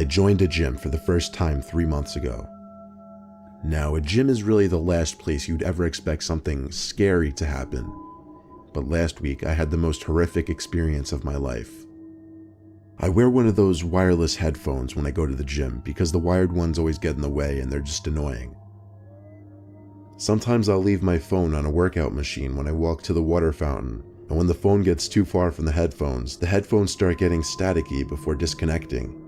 I joined a gym for the first time 3 months ago. Now, a gym is really the last place you'd ever expect something scary to happen. But last week, I had the most horrific experience of my life. I wear one of those wireless headphones when I go to the gym because the wired ones always get in the way and they're just annoying. Sometimes I'll leave my phone on a workout machine when I walk to the water fountain, and when the phone gets too far from the headphones start getting staticky before disconnecting.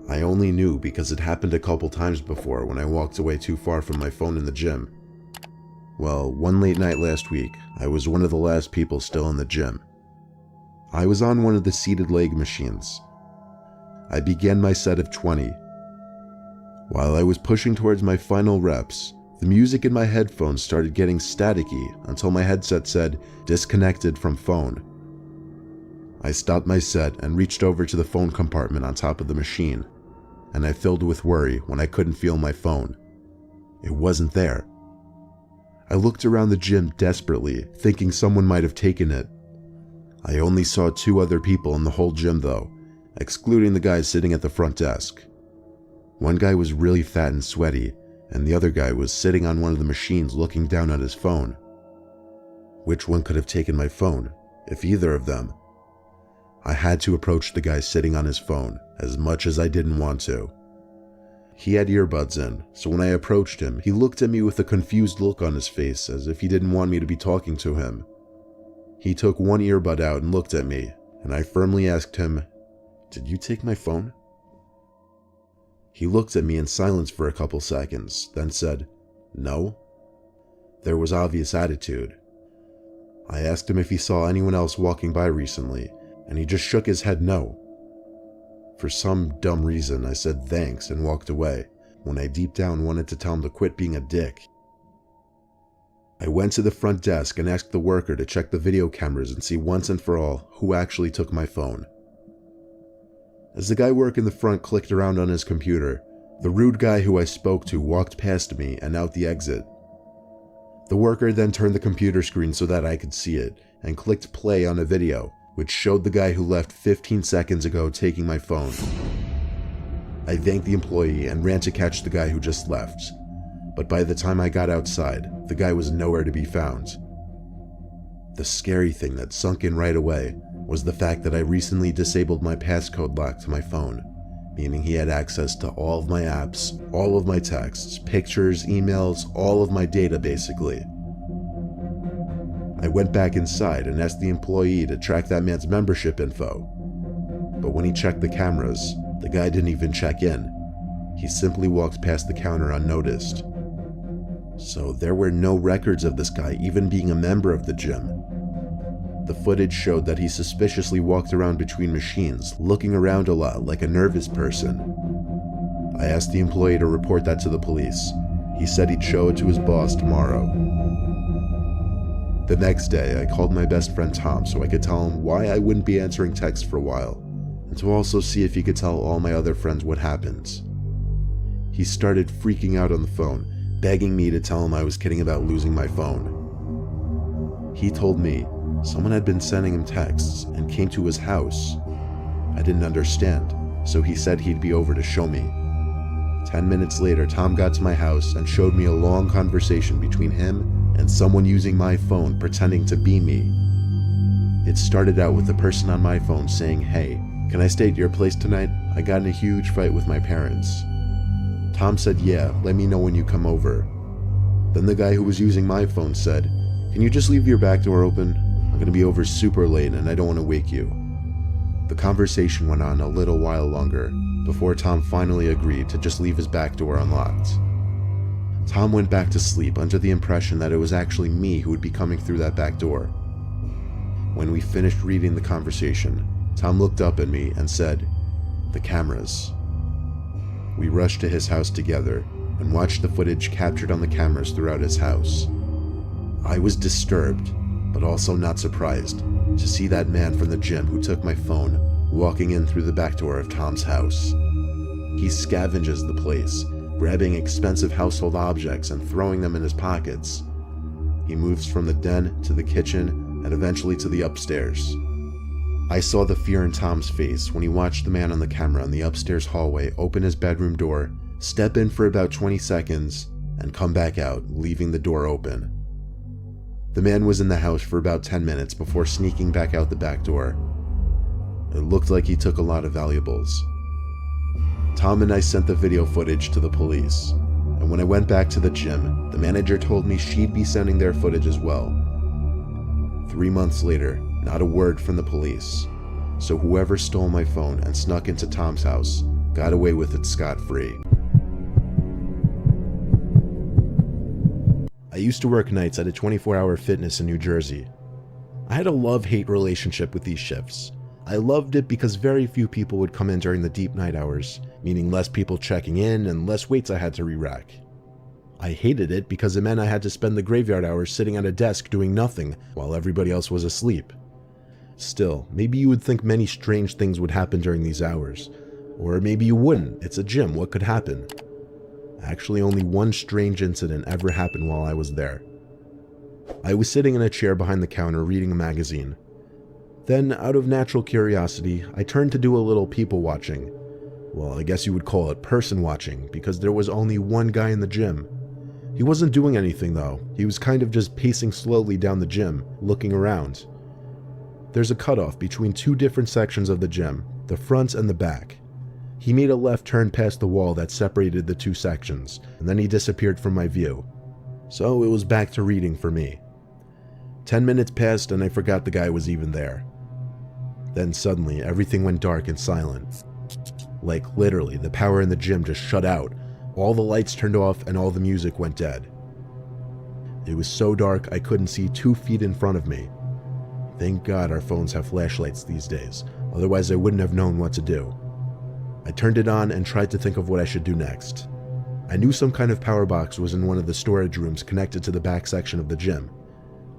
I only knew because it happened a couple times before when I walked away too far from my phone in the gym. Well, one late night last week, I was one of the last people still in the gym. I was on one of the seated leg machines. I began my set of 20. While I was pushing towards my final reps, the music in my headphones started getting staticky until my headset said, "Disconnected from phone." I stopped my set and reached over to the phone compartment on top of the machine, and I filled with worry when I couldn't feel my phone. It wasn't there. I looked around the gym desperately, thinking someone might have taken it. I only saw 2 other people in the whole gym though, excluding the guy sitting at the front desk. One guy was really fat and sweaty, and the other guy was sitting on one of the machines looking down at his phone. Which one could have taken my phone, if either of them? I had to approach the guy sitting on his phone, as much as I didn't want to. He had earbuds in, so when I approached him, he looked at me with a confused look on his face, as if he didn't want me to be talking to him. He took one earbud out and looked at me, and I firmly asked him, "Did you take my phone?" He looked at me in silence for a couple seconds, then said, "No." There was obvious attitude. I asked him if he saw anyone else walking by recently, and he just shook his head no. For some dumb reason, I said thanks and walked away, when I deep down wanted to tell him to quit being a dick. I went to the front desk and asked the worker to check the video cameras and see once and for all who actually took my phone. As the guy working the front clicked around on his computer, the rude guy who I spoke to walked past me and out the exit. The worker then turned the computer screen so that I could see it, and clicked play on a video, which showed the guy who left 15 seconds ago taking my phone. I thanked the employee and ran to catch the guy who just left, but by the time I got outside, the guy was nowhere to be found. The scary thing that sunk in right away was the fact that I recently disabled my passcode lock to my phone, meaning he had access to all of my apps, all of my texts, pictures, emails, all of my data basically. I went back inside and asked the employee to track that man's membership info, but when he checked the cameras, the guy didn't even check in. He simply walked past the counter unnoticed. So there were no records of this guy even being a member of the gym. The footage showed that he suspiciously walked around between machines, looking around a lot like a nervous person. I asked the employee to report that to the police. He said he'd show it to his boss tomorrow. The next day, I called my best friend Tom so I could tell him why I wouldn't be answering texts for a while, and to also see if he could tell all my other friends what happened. He started freaking out on the phone, begging me to tell him I was kidding about losing my phone. He told me someone had been sending him texts and came to his house. I didn't understand, so he said he'd be over to show me. 10 minutes later, Tom got to my house and showed me a long conversation between him and someone using my phone pretending to be me. It started out with the person on my phone saying, "Hey, can I stay at your place tonight? I got in a huge fight with my parents." Tom said, "Yeah, let me know when you come over." Then the guy who was using my phone said, "Can you just leave your back door open? I'm going to be over super late and I don't want to wake you." The conversation went on a little while longer before Tom finally agreed to just leave his back door unlocked. Tom went back to sleep under the impression that it was actually me who would be coming through that back door. When we finished reading the conversation, Tom looked up at me and said, "The cameras." We rushed to his house together and watched the footage captured on the cameras throughout his house. I was disturbed, but also not surprised, to see that man from the gym who took my phone walking in through the back door of Tom's house. He scavenges the place, grabbing expensive household objects and throwing them in his pockets. He moves from the den to the kitchen and eventually to the upstairs. I saw the fear in Tom's face when he watched the man on the camera in the upstairs hallway open his bedroom door, step in for about 20 seconds, and come back out, leaving the door open. The man was in the house for about 10 minutes before sneaking back out the back door. It looked like he took a lot of valuables. Tom and I sent the video footage to the police, and when I went back to the gym, the manager told me she'd be sending their footage as well. 3 months later, not a word from the police, so whoever stole my phone and snuck into Tom's house got away with it scot-free. I used to work nights at a 24-hour fitness in New Jersey. I had a love-hate relationship with these shifts. I loved it because very few people would come in during the deep night hours, meaning less people checking in and less weights I had to re-rack. I hated it because it meant I had to spend the graveyard hours sitting at a desk doing nothing while everybody else was asleep. Still, maybe you would think many strange things would happen during these hours. Or maybe you wouldn't. It's a gym, what could happen? Actually, only one strange incident ever happened while I was there. I was sitting in a chair behind the counter reading a magazine. Then, out of natural curiosity, I turned to do a little people watching. Well, I guess you would call it person watching, because there was only one guy in the gym. He wasn't doing anything though. He was kind of just pacing slowly down the gym, looking around. There's a cutoff between two different sections of the gym, the front and the back. He made a left turn past the wall that separated the two sections, and then he disappeared from my view. So it was back to reading for me. 10 minutes passed and I forgot the guy was even there. Then suddenly everything went dark and silent. Like literally, the power in the gym just shut out. All the lights turned off and all the music went dead. It was so dark I couldn't see 2 feet in front of me. Thank God our phones have flashlights these days, otherwise I wouldn't have known what to do. I turned it on and tried to think of what I should do next. I knew some kind of power box was in one of the storage rooms connected to the back section of the gym.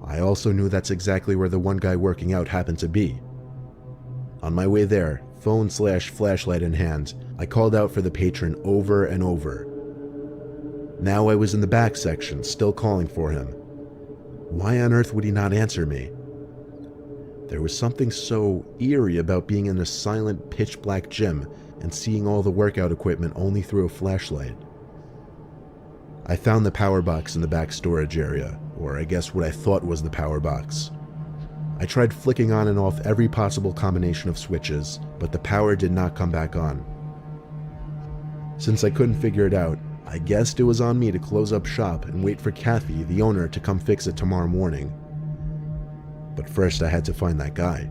I also knew that's exactly where the one guy working out happened to be. On my way there, phone/flashlight in hand, I called out for the patron over and over. Now I was in the back section, still calling for him. Why on earth would he not answer me? There was something so eerie about being in a silent, pitch-black gym and seeing all the workout equipment only through a flashlight. I found the power box in the back storage area, or I guess what I thought was the power box. I tried flicking on and off every possible combination of switches, but the power did not come back on. Since I couldn't figure it out, I guessed it was on me to close up shop and wait for Kathy, the owner, to come fix it tomorrow morning. But first I had to find that guy.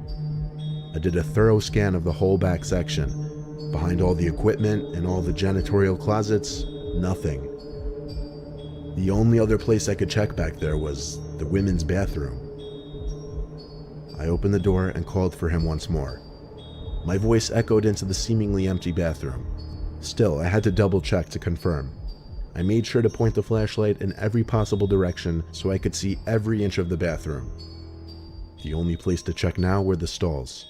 I did a thorough scan of the whole back section. Behind all the equipment and all the janitorial closets, nothing. The only other place I could check back there was the women's bathroom. I opened the door and called for him once more. My voice echoed into the seemingly empty bathroom. Still, I had to double check to confirm. I made sure to point the flashlight in every possible direction so I could see every inch of the bathroom. The only place to check now were the stalls.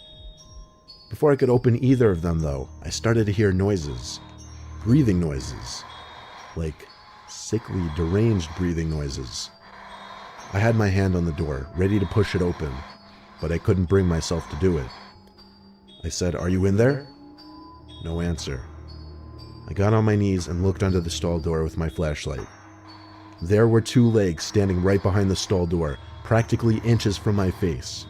Before I could open either of them though, I started to hear noises. Breathing noises. Like sickly, deranged breathing noises. I had my hand on the door, ready to push it open, but I couldn't bring myself to do it. I said, "Are you in there?" No answer. I got on my knees and looked under the stall door with my flashlight. There were 2 legs standing right behind the stall door, practically inches from my face.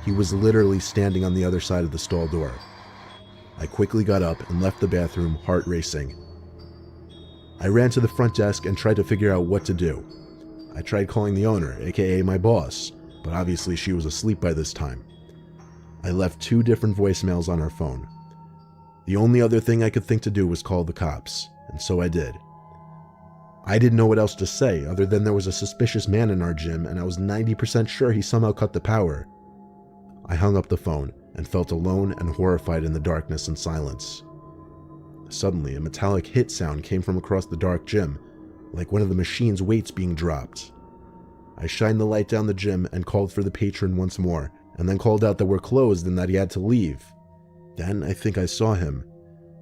He was literally standing on the other side of the stall door. I quickly got up and left the bathroom, heart racing. I ran to the front desk and tried to figure out what to do. I tried calling the owner, aka my boss, but obviously she was asleep by this time. I left 2 different voicemails on her phone. The only other thing I could think to do was call the cops, and so I did. I didn't know what else to say other than there was a suspicious man in our gym and I was 90% sure he somehow cut the power. I hung up the phone and felt alone and horrified in the darkness and silence. Suddenly, a metallic hit sound came from across the dark gym, like one of the machine's weights being dropped. I shined the light down the gym and called for the patron once more, and then called out that we're closed and that he had to leave. Then I think I saw him.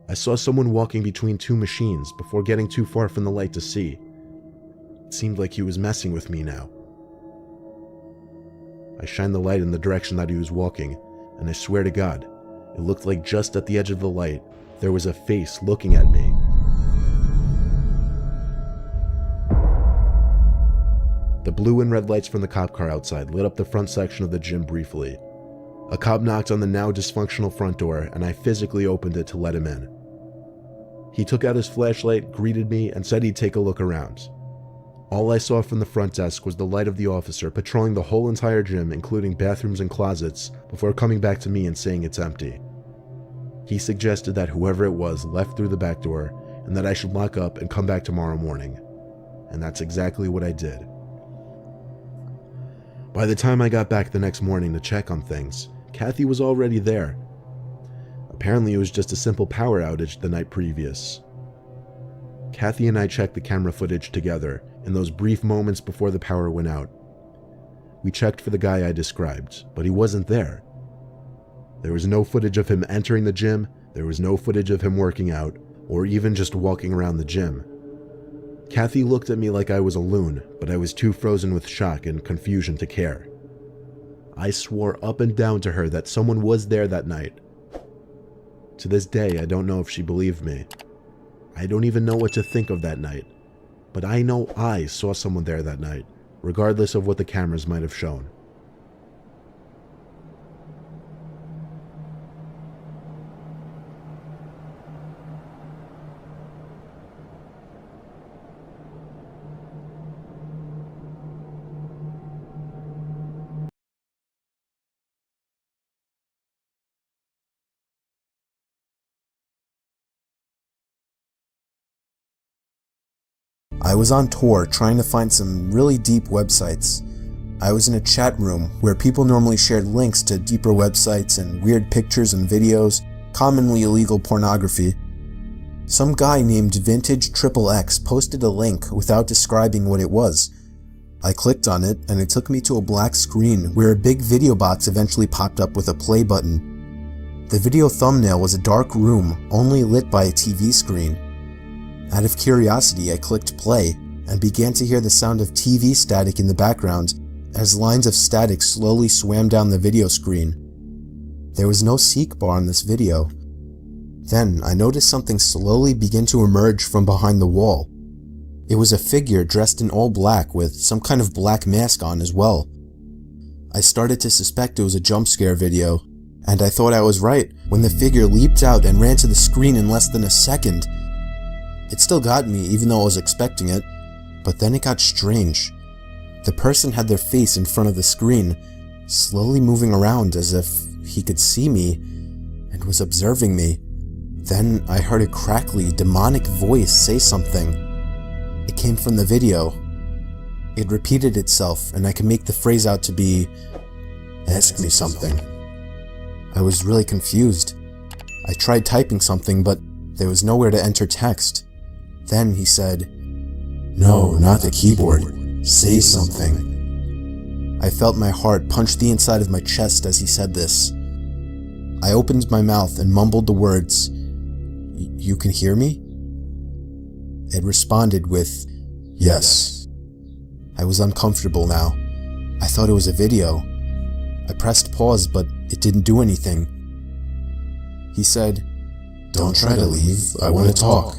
I saw someone walking between 2 machines before getting too far from the light to see. It seemed like he was messing with me now. I shined the light in the direction that he was walking, and I swear to God, it looked like just at the edge of the light, there was a face looking at me. The blue and red lights from the cop car outside lit up the front section of the gym briefly. A cop knocked on the now dysfunctional front door, and I physically opened it to let him in. He took out his flashlight, greeted me, and said he'd take a look around. All I saw from the front desk was the light of the officer patrolling the whole entire gym, including bathrooms and closets, before coming back to me and saying it's empty. He suggested that whoever it was left through the back door, and that I should lock up and come back tomorrow morning. And that's exactly what I did. By the time I got back the next morning to check on things, Kathy was already there. Apparently it was just a simple power outage the night previous. Kathy and I checked the camera footage together in those brief moments before the power went out. We checked for the guy I described, but he wasn't there. There was no footage of him entering the gym, there was no footage of him working out, or even just walking around the gym. Kathy looked at me like I was a loon, but I was too frozen with shock and confusion to care. I swore up and down to her that someone was there that night. To this day, I don't know if she believed me. I don't even know what to think of that night, but I know I saw someone there that night, regardless of what the cameras might have shown. I was on tour trying to find some really deep websites. I was in a chat room where people normally shared links to deeper websites and weird pictures and videos, commonly illegal pornography. Some guy named Vintage XXX posted a link without describing what it was. I clicked on it and it took me to a black screen where a big video box eventually popped up with a play button. The video thumbnail was a dark room only lit by a TV screen. Out of curiosity, I clicked play and began to hear the sound of TV static in the background as lines of static slowly swam down the video screen. There was no seek bar on this video. Then I noticed something slowly begin to emerge from behind the wall. It was a figure dressed in all black with some kind of black mask on as well. I started to suspect it was a jump scare video, and I thought I was right when the figure leaped out and ran to the screen in less than a second. It still got me, even though I was expecting it, but then it got strange. The person had their face in front of the screen, slowly moving around as if he could see me and was observing me. Then I heard a crackly, demonic voice say something. It came from the video. It repeated itself, and I could make the phrase out to be, "Ask me something." I was really confused. I tried typing something, but there was nowhere to enter text. Then he said, "No, not the keyboard. Say something." I felt my heart punch the inside of my chest as he said this. I opened my mouth and mumbled the words, "You can hear me?" It responded with, "Yes." I was uncomfortable now. I thought it was a video. I pressed pause, but it didn't do anything. He said, "Don't try to leave. I want to talk."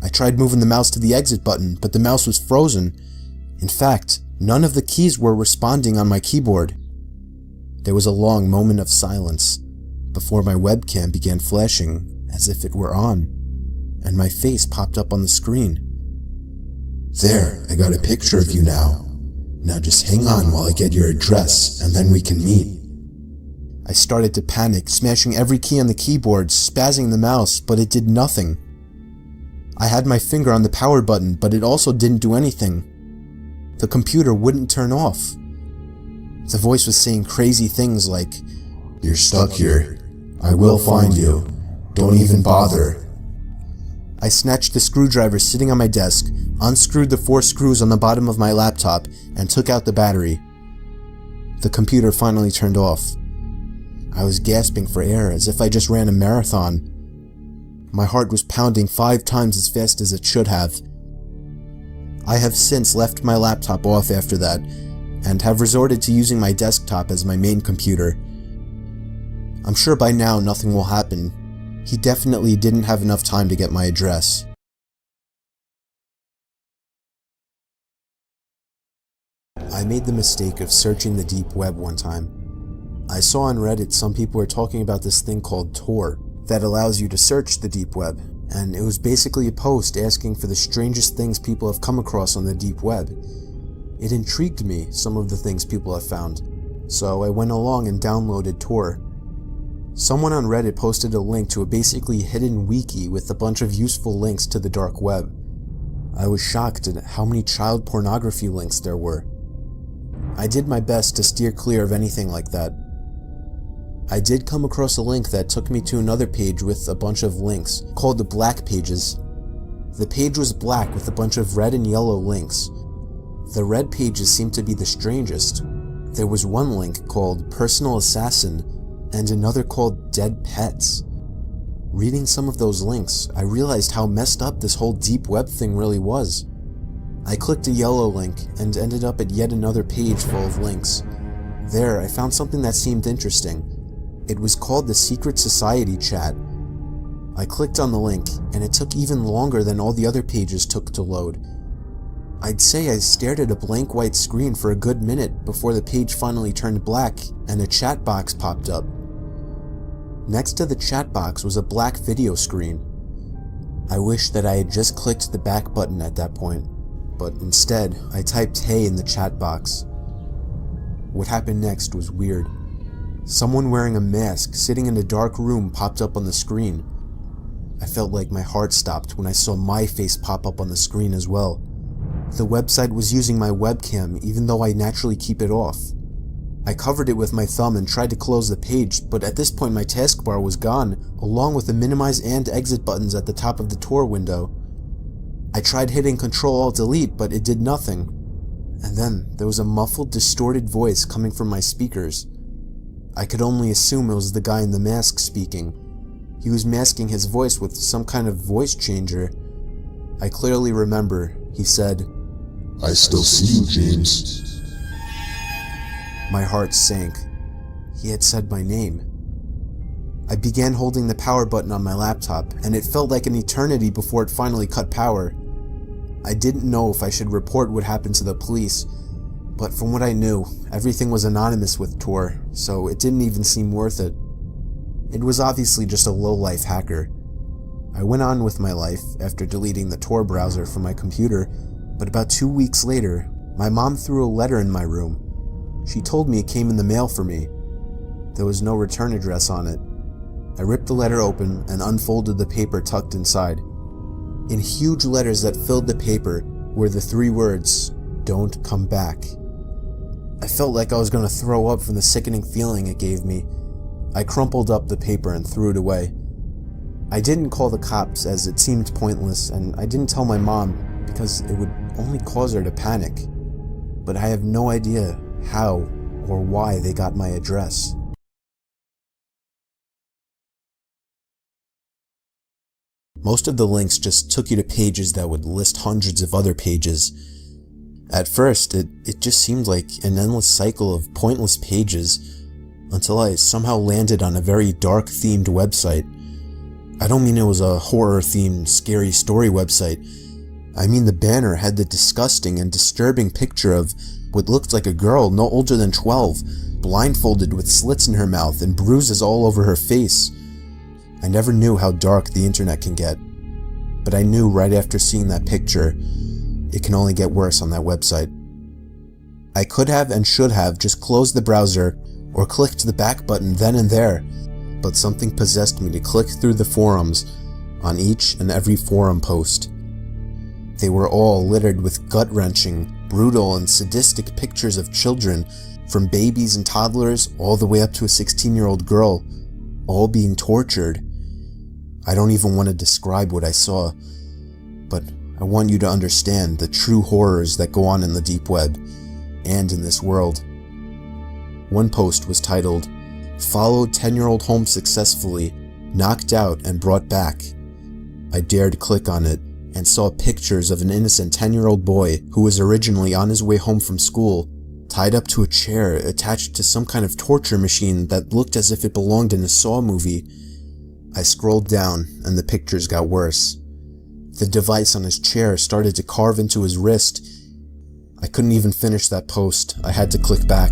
I tried moving the mouse to the exit button, but the mouse was frozen. In fact, none of the keys were responding on my keyboard. There was a long moment of silence before my webcam began flashing as if it were on, and my face popped up on the screen. "There, I got a picture of you now. Now just hang on while I get your address, and then we can meet." I started to panic, smashing every key on the keyboard, spazzing the mouse, but it did nothing. I had my finger on the power button, but it also didn't do anything. The computer wouldn't turn off. The voice was saying crazy things like, "You're stuck here. I will find you. Don't even bother." I snatched the screwdriver sitting on my desk, unscrewed the 4 screws on the bottom of my laptop, and took out the battery. The computer finally turned off. I was gasping for air as if I just ran a marathon. My heart was pounding 5 times as fast as it should have. I have since left my laptop off after that, and have resorted to using my desktop as my main computer. I'm sure by now nothing will happen. He definitely didn't have enough time to get my address. I made the mistake of searching the deep web one time. I saw on Reddit some people were talking about this thing called Tor that allows you to search the deep web, and it was basically a post asking for the strangest things people have come across on the deep web. It intrigued me, some of the things people have found, so I went along and downloaded Tor. Someone on Reddit posted a link to a basically hidden wiki with a bunch of useful links to the dark web. I was shocked at how many child pornography links there were. I did my best to steer clear of anything like that. I did come across a link that took me to another page with a bunch of links, called the Black Pages. The page was black with a bunch of red and yellow links. The red pages seemed to be the strangest. There was one link called Personal Assassin and another called Dead Pets. Reading some of those links, I realized how messed up this whole deep web thing really was. I clicked a yellow link and ended up at yet another page full of links. There, I found something that seemed interesting. It was called the Secret Society chat. I clicked on the link, and it took even longer than all the other pages took to load. I'd say I stared at a blank white screen for a good minute before the page finally turned black and a chat box popped up. Next to the chat box was a black video screen. I wish that I had just clicked the back button at that point, but instead I typed "hey" in the chat box. What happened next was weird. Someone wearing a mask sitting in a dark room popped up on the screen. I felt like my heart stopped when I saw my face pop up on the screen as well. The website was using my webcam even though I naturally keep it off. I covered it with my thumb and tried to close the page, but at this point my taskbar was gone, along with the minimize and exit buttons at the top of the Tor window. I tried hitting Ctrl-Alt-Delete, but it did nothing. And then there was a muffled, distorted voice coming from my speakers. I could only assume it was the guy in the mask speaking. He was masking his voice with some kind of voice changer. I clearly remember, he said, "I still see you, James." My heart sank. He had said my name. I began holding the power button on my laptop, and it felt like an eternity before it finally cut power. I didn't know if I should report what happened to the police, but from what I knew, everything was anonymous with Tor, so it didn't even seem worth it. It was obviously just a low-life hacker. I went on with my life after deleting the Tor browser from my computer, but about 2 weeks later, my mom threw a letter in my room. She told me it came in the mail for me. There was no return address on it. I ripped the letter open and unfolded the paper tucked inside. In huge letters that filled the paper were the 3 words, "Don't come back." I felt like I was going to throw up from the sickening feeling it gave me. I crumpled up the paper and threw it away. I didn't call the cops as it seemed pointless, and I didn't tell my mom because it would only cause her to panic. But I have no idea how or why they got my address. Most of the links just took you to pages that would list hundreds of other pages. At first, it just seemed like an endless cycle of pointless pages, until I somehow landed on a very dark-themed website. I don't mean it was a horror-themed, scary story website. I mean the banner had the disgusting and disturbing picture of what looked like a girl no older than 12, blindfolded with slits in her mouth and bruises all over her face. I never knew how dark the internet can get, but I knew right after seeing that picture, it can only get worse on that website. I could have and should have just closed the browser or clicked the back button then and there, but something possessed me to click through the forums on each and every forum post. They were all littered with gut-wrenching, brutal, and sadistic pictures of children, from babies and toddlers all the way up to a 16-year-old girl, all being tortured. I don't even want to describe what I saw, but I want you to understand the true horrors that go on in the deep web, and in this world. One post was titled, "Followed 10-year-old home successfully, knocked out and brought back." I dared click on it and saw pictures of an innocent 10-year-old boy who was originally on his way home from school tied up to a chair attached to some kind of torture machine that looked as if it belonged in a Saw movie. I scrolled down and the pictures got worse. The device on his chair started to carve into his wrist. I couldn't even finish that post. I had to click back.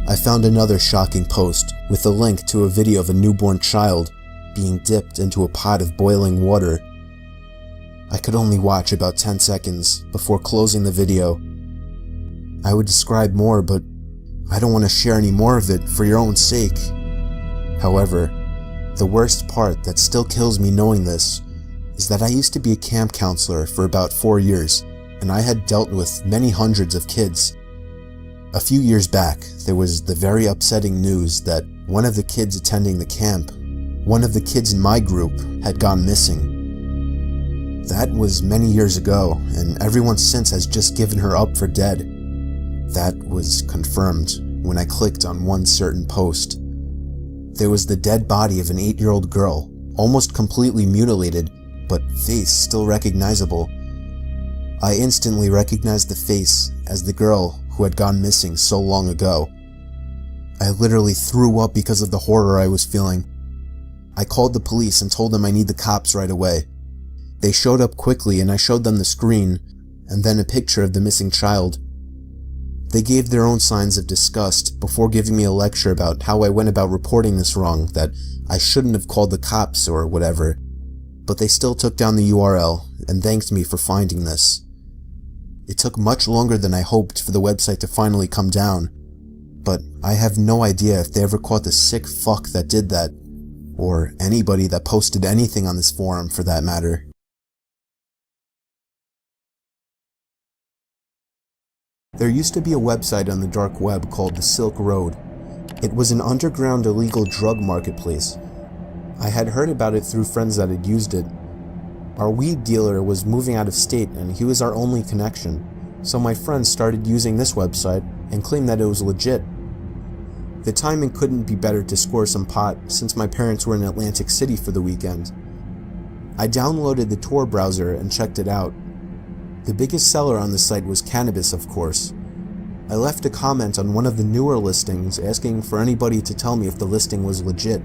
I found another shocking post with a link to a video of a newborn child being dipped into a pot of boiling water. I could only watch about 10 seconds before closing the video. I would describe more, but I don't want to share any more of it for your own sake. However, the worst part that still kills me knowing this is that I used to be a camp counselor for about 4 years, and I had dealt with many hundreds of kids. A few years back, there was the very upsetting news that one of the kids attending the camp, one of the kids in my group, had gone missing. That was many years ago, and everyone since has just given her up for dead. That was confirmed when I clicked on one certain post. There was the dead body of an 8-year-old girl, almost completely mutilated, but face still recognizable. I instantly recognized the face as the girl who had gone missing so long ago. I literally threw up because of the horror I was feeling. I called the police and told them I need the cops right away. They showed up quickly and I showed them the screen, and then a picture of the missing child. They gave their own signs of disgust before giving me a lecture about how I went about reporting this wrong, that I shouldn't have called the cops or whatever. But they still took down the URL and thanked me for finding this. It took much longer than I hoped for the website to finally come down, but I have no idea if they ever caught the sick fuck that did that, or anybody that posted anything on this forum for that matter. There used to be a website on the dark web called the Silk Road. It was an underground illegal drug marketplace. I had heard about it through friends that had used it. Our weed dealer was moving out of state and he was our only connection, so my friends started using this website and claimed that it was legit. The timing couldn't be better to score some pot since my parents were in Atlantic City for the weekend. I downloaded the Tor browser and checked it out. The biggest seller on the site was cannabis, of course. I left a comment on one of the newer listings asking for anybody to tell me if the listing was legit.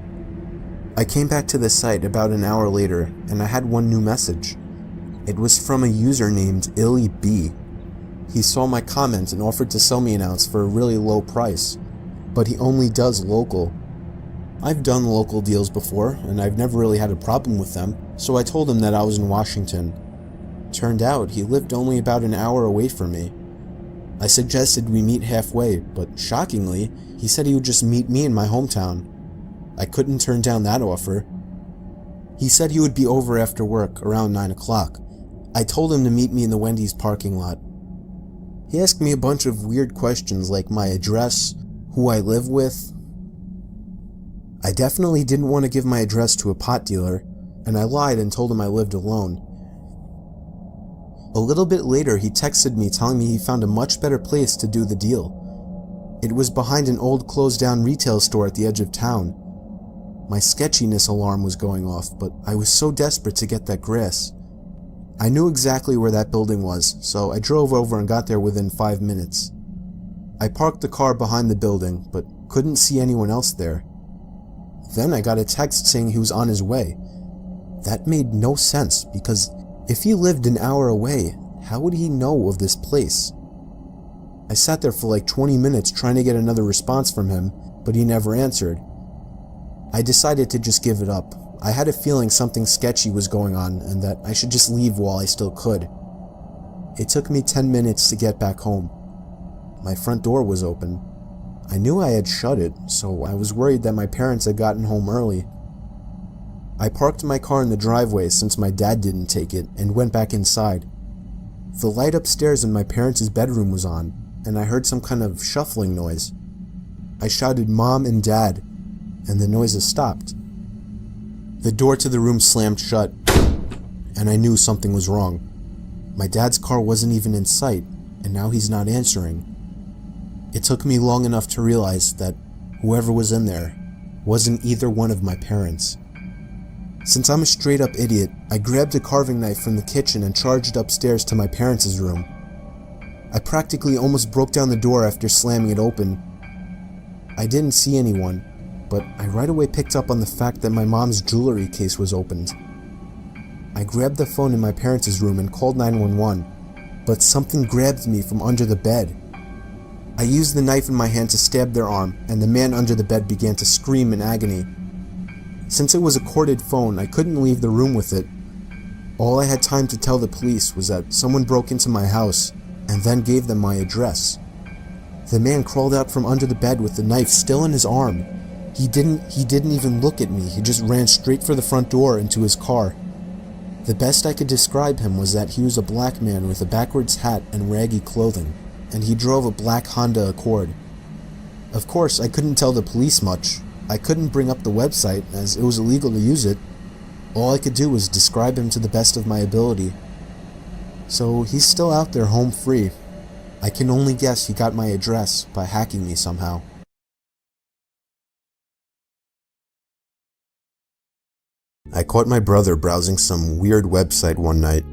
I came back to the site about an hour later and I had one new message. It was from a user named Illy B. He saw my comment and offered to sell me an ounce for a really low price, but he only does local. I've done local deals before and I've never really had a problem with them, so I told him that I was in Washington. Turned out he lived only about an hour away from me. I suggested we meet halfway, but shockingly, he said he would just meet me in my hometown. I couldn't turn down that offer. He said he would be over after work around 9 o'clock. I told him to meet me in the Wendy's parking lot. He asked me a bunch of weird questions like my address, who I live with. I definitely didn't want to give my address to a pot dealer, and I lied and told him I lived alone. A little bit later, he texted me telling me he found a much better place to do the deal. It was behind an old closed-down retail store at the edge of town. My sketchiness alarm was going off, but I was so desperate to get that grass. I knew exactly where that building was, so I drove over and got there within 5 minutes. I parked the car behind the building, but couldn't see anyone else there. Then I got a text saying he was on his way. That made no sense, because if he lived an hour away, how would he know of this place? I sat there for like 20 minutes trying to get another response from him, but he never answered. I decided to just give it up. I had a feeling something sketchy was going on and that I should just leave while I still could. It took me 10 minutes to get back home. My front door was open. I knew I had shut it, so I was worried that my parents had gotten home early. I parked my car in the driveway since my dad didn't take it and went back inside. The light upstairs in my parents' bedroom was on, and I heard some kind of shuffling noise. I shouted "Mom" and "Dad," and the noises stopped. The door to the room slammed shut, and I knew something was wrong. My dad's car wasn't even in sight, and now he's not answering. It took me long enough to realize that whoever was in there wasn't either one of my parents. Since I'm a straight-up idiot, I grabbed a carving knife from the kitchen and charged upstairs to my parents' room. I practically almost broke down the door after slamming it open. I didn't see anyone, but I right away picked up on the fact that my mom's jewelry case was opened. I grabbed the phone in my parents' room and called 911, but something grabbed me from under the bed. I used the knife in my hand to stab their arm, and the man under the bed began to scream in agony. Since it was a corded phone, I couldn't leave the room with it. All I had time to tell the police was that someone broke into my house and then gave them my address. The man crawled out from under the bed with the knife still in his arm. He didn't even look at me. He just ran straight for the front door into his car. The best I could describe him was that he was a black man with a backwards hat and raggy clothing, and he drove a black Honda Accord. Of course, I couldn't tell the police much. I couldn't bring up the website as it was illegal to use it. All I could do was describe him to the best of my ability. So he's still out there home free. I can only guess he got my address by hacking me somehow. I caught my brother browsing some weird website one night.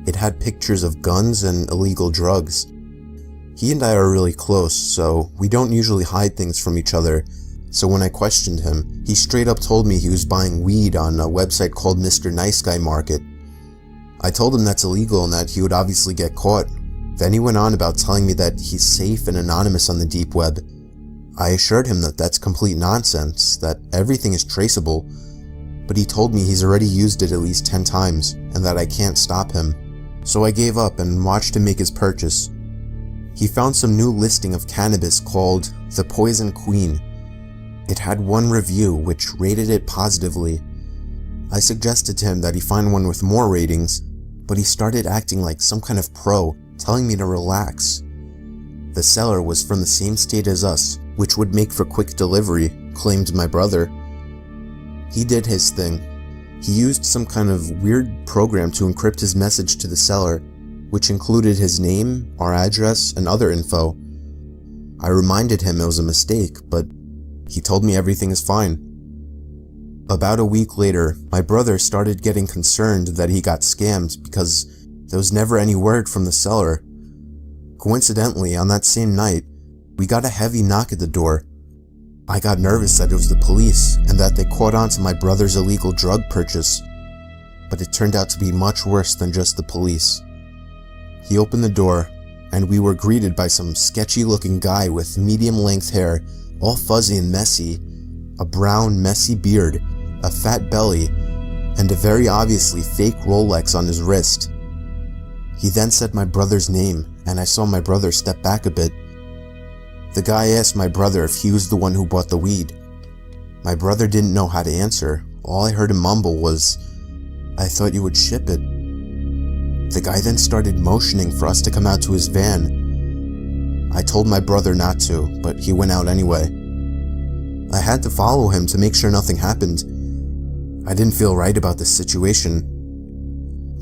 It had pictures of guns and illegal drugs. He and I are really close, so we don't usually hide things from each other. So when I questioned him, he straight up told me he was buying weed on a website called Mr. Nice Guy Market. I told him that's illegal and that he would obviously get caught. Then he went on about telling me that he's safe and anonymous on the deep web. I assured him that that's complete nonsense, that everything is traceable, but he told me he's already used it at least 10 times and that I can't stop him. So I gave up and watched him make his purchase. He found some new listing of cannabis called The Poison Queen. It had one review which rated it positively. I suggested to him that he find one with more ratings, but he started acting like some kind of pro, telling me to relax. The seller was from the same state as us, which would make for quick delivery, claimed my brother. He did his thing. He used some kind of weird program to encrypt his message to the seller, which included his name, our address, and other info. I reminded him it was a mistake, but he told me everything is fine. About a week later, my brother started getting concerned that he got scammed because there was never any word from the seller. Coincidentally, on that same night, we got a heavy knock at the door. I got nervous that it was the police and that they caught on to my brother's illegal drug purchase, but it turned out to be much worse than just the police. He opened the door, and we were greeted by some sketchy-looking guy with medium-length hair, all fuzzy and messy, a brown, messy beard, a fat belly, and a very obviously fake Rolex on his wrist. He then said my brother's name, and I saw my brother step back a bit. The guy asked my brother if he was the one who bought the weed. My brother didn't know how to answer. All I heard him mumble was, "I thought you would ship it." The guy then started motioning for us to come out to his van. I told my brother not to, but he went out anyway. I had to follow him to make sure nothing happened. I didn't feel right about this situation.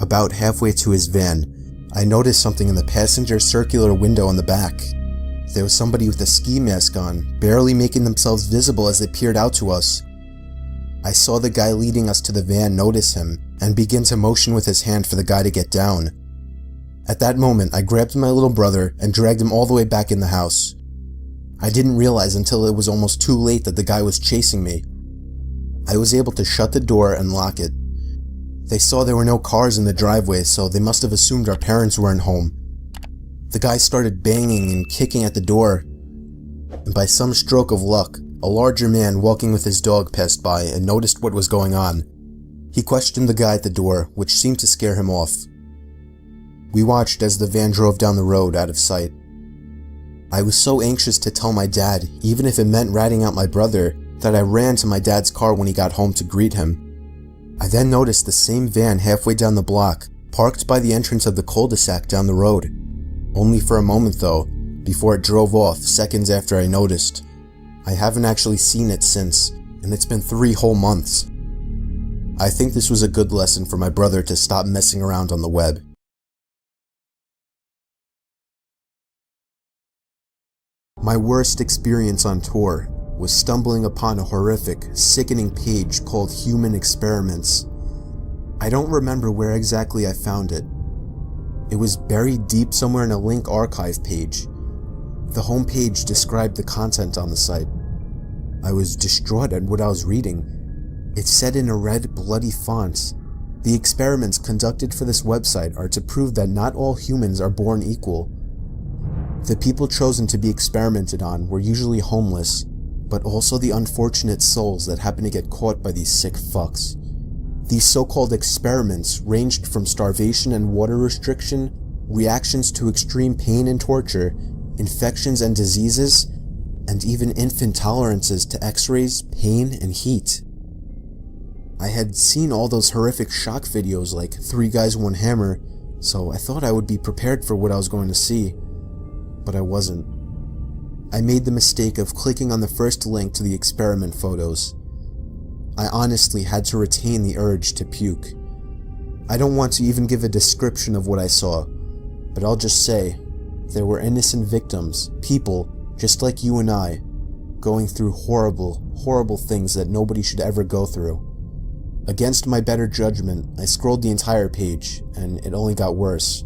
About halfway to his van, I noticed something in the passenger circular window on the back. There was somebody with a ski mask on, barely making themselves visible as they peered out to us. I saw the guy leading us to the van notice him and begin to motion with his hand for the guy to get down. At that moment, I grabbed my little brother and dragged him all the way back in the house. I didn't realize until it was almost too late that the guy was chasing me. I was able to shut the door and lock it. They saw there were no cars in the driveway, so they must have assumed our parents weren't home. The guy started banging and kicking at the door, and by some stroke of luck, a larger man walking with his dog passed by and noticed what was going on. He questioned the guy at the door, which seemed to scare him off. We watched as the van drove down the road out of sight. I was so anxious to tell my dad, even if it meant ratting out my brother, that I ran to my dad's car when he got home to greet him. I then noticed the same van halfway down the block, parked by the entrance of the cul-de-sac down the road. Only for a moment though, before it drove off seconds after I noticed. I haven't actually seen it since, and it's been 3 whole months. I think this was a good lesson for my brother to stop messing around on the web. My worst experience on tour was stumbling upon a horrific, sickening page called Human Experiments. I don't remember where exactly I found it. It was buried deep somewhere in a link archive page. The homepage described the content on the site. I was distraught at what I was reading. It said in a red, bloody font, "The experiments conducted for this website are to prove that not all humans are born equal. The people chosen to be experimented on were usually homeless, but also the unfortunate souls that happen to get caught by these sick fucks. These so-called experiments ranged from starvation and water restriction, reactions to extreme pain and torture, infections and diseases, and even infant tolerances to x-rays, pain, and heat." I had seen all those horrific shock videos like 3 Guys, 1 Hammer, so I thought I would be prepared for what I was going to see, but I wasn't. I made the mistake of clicking on the first link to the experiment photos. I honestly had to retain the urge to puke. I don't want to even give a description of what I saw, but I'll just say, there were innocent victims, people just like you and I, going through horrible, horrible things that nobody should ever go through. Against my better judgment, I scrolled the entire page, and it only got worse.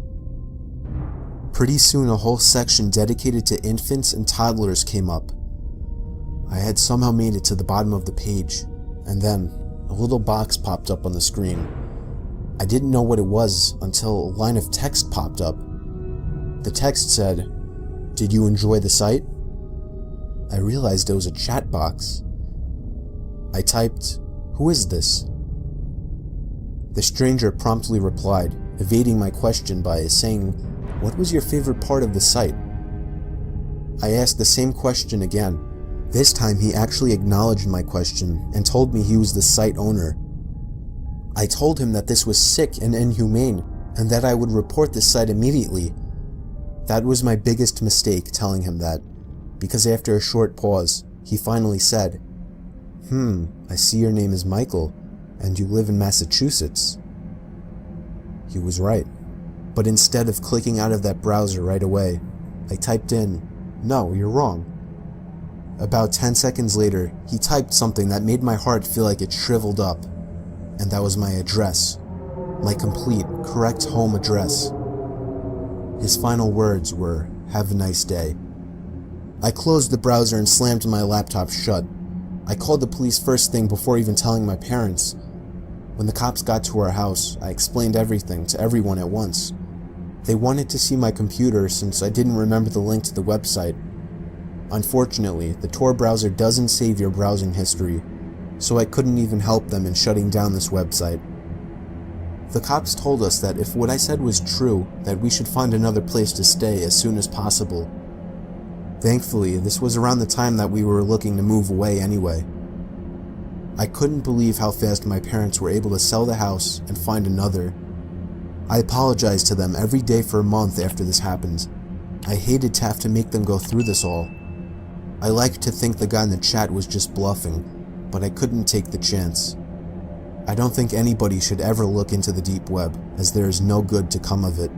Pretty soon a whole section dedicated to infants and toddlers came up. I had somehow made it to the bottom of the page, and then a little box popped up on the screen. I didn't know what it was until a line of text popped up. The text said, "Did you enjoy the site?" I realized it was a chat box. I typed, "Who is this?" The stranger promptly replied, evading my question by saying, "What was your favorite part of the site?" I asked the same question again. This time he actually acknowledged my question and told me he was the site owner. I told him that this was sick and inhumane, and that I would report the site immediately. That was my biggest mistake, telling him that, because after a short pause, he finally said, I see your name is Michael, and you live in Massachusetts." He was right, but instead of clicking out of that browser right away, I typed in, "No, you're wrong." About 10 seconds later, he typed something that made my heart feel like it shriveled up, and that was my address, my complete, correct home address. His final words were, "Have a nice day." I closed the browser and slammed my laptop shut. I called the police first thing before even telling my parents. When the cops got to our house, I explained everything to everyone at once. They wanted to see my computer since I didn't remember the link to the website. Unfortunately, the Tor browser doesn't save your browsing history, so I couldn't even help them in shutting down this website. The cops told us that if what I said was true, that we should find another place to stay as soon as possible. Thankfully, this was around the time that we were looking to move away anyway. I couldn't believe how fast my parents were able to sell the house and find another. I apologized to them every day for a month after this happened. I hated to have to make them go through this all. I liked to think the guy in the chat was just bluffing, but I couldn't take the chance. I don't think anybody should ever look into the deep web, as there is no good to come of it.